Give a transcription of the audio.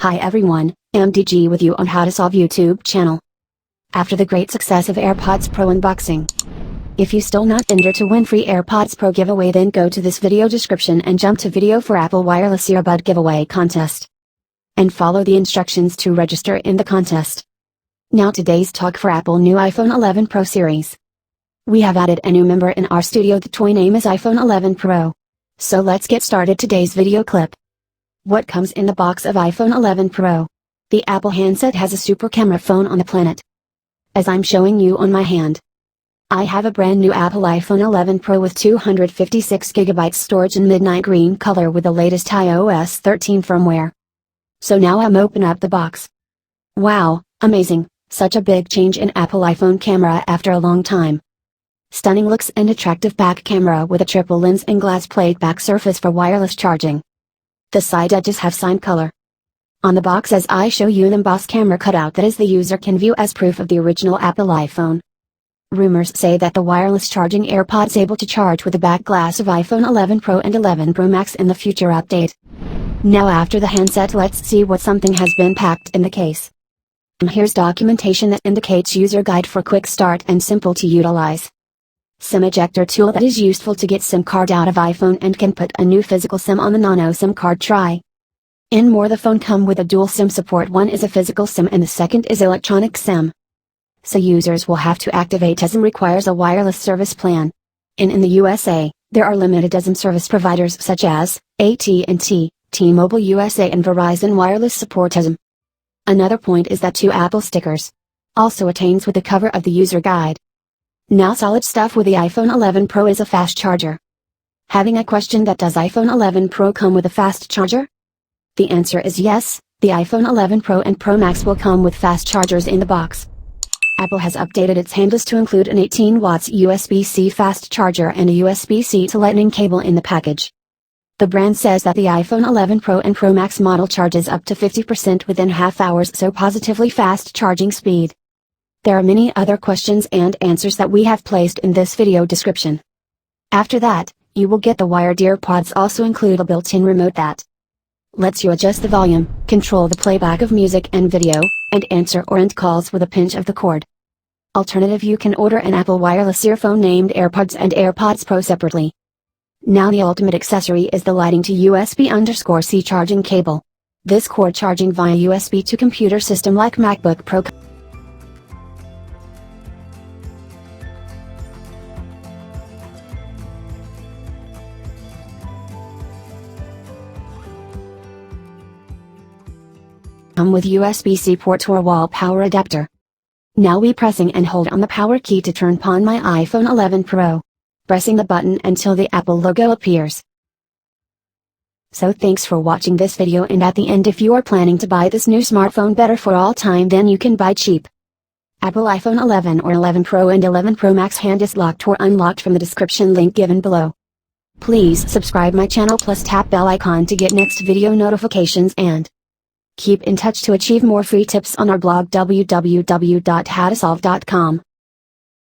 Hi everyone, MDG with you on How to Solve YouTube channel. After the great success of AirPods Pro unboxing, if you still not entered to win free AirPods Pro giveaway, then go to this video description and jump to video for Apple Wireless Earbud Giveaway Contest. And follow the instructions to register in the contest. Now today's talk for Apple new iPhone 11 Pro series. We have added a new member in our studio. The toy name is iPhone 11 Pro. So let's get started today's video clip. What comes in the box of iPhone 11 Pro? The Apple handset has a super camera phone on the planet. As I'm showing you on my hand, I have a brand new Apple iPhone 11 Pro with 256GB storage in midnight green color with the latest iOS 13 firmware. So now I'm open up the box. Wow, amazing, such a big change in Apple iPhone camera after a long time. Stunning looks and attractive back camera with a triple lens and glass plate back surface for wireless charging. The side edges have cyan color. On the box, as I show you, an embossed camera cutout that is the user can view as proof of the original Apple iPhone. Rumors say that the wireless charging AirPods able to charge with the back glass of iPhone 11 Pro and 11 Pro Max in the future update. Now after the handset, let's see what something has been packed in the case. Here's documentation that indicates user guide for quick start and simple to utilize. SIM ejector tool that is useful to get SIM card out of iPhone and can put a new physical SIM on the nano SIM card try. In more, the phone come with a dual SIM support. One is a physical SIM and the second is electronic SIM. So users will have to activate as SIM requires a wireless service plan. In the USA, there are limited SIM service providers such as AT&T, T-Mobile USA and Verizon Wireless support SIM. Another point is that two Apple stickers also attains with the cover of the user guide. Now solid stuff with the iPhone 11 Pro is a fast charger. Having a question that does iPhone 11 Pro come with a fast charger? The answer is yes, the iPhone 11 Pro and Pro Max will come with fast chargers in the box. Apple has updated its handles to include an 18 watts USB-C fast charger and a USB-C to Lightning cable in the package. The brand says that the iPhone 11 Pro and Pro Max model charges up to 50% within half hours, so positively fast charging speed. There are many other questions and answers that we have placed in this video description. After that, you will get the wired earpods. Also include a built-in remote that lets you adjust the volume, control the playback of music and video, and answer or end calls with a pinch of the cord. Alternative, you can order an Apple wireless earphone named AirPods and AirPods Pro separately. Now the ultimate accessory is the Lighting to USB-C charging cable. This cord charging via USB to computer system like MacBook Pro. Come with USB-C port or wall power adapter. Now we pressing and hold on the power key to turn on my iPhone 11 Pro. Pressing the button until the Apple logo appears. So thanks for watching this video, and at the end, if you are planning to buy this new smartphone better for all time, then you can buy cheap Apple iPhone 11 or 11 Pro and 11 Pro Max hand is locked or unlocked from the description link given below. Please subscribe my channel plus tap bell icon to get next video notifications, and keep in touch to achieve more free tips on our blog www.howtosolve.com.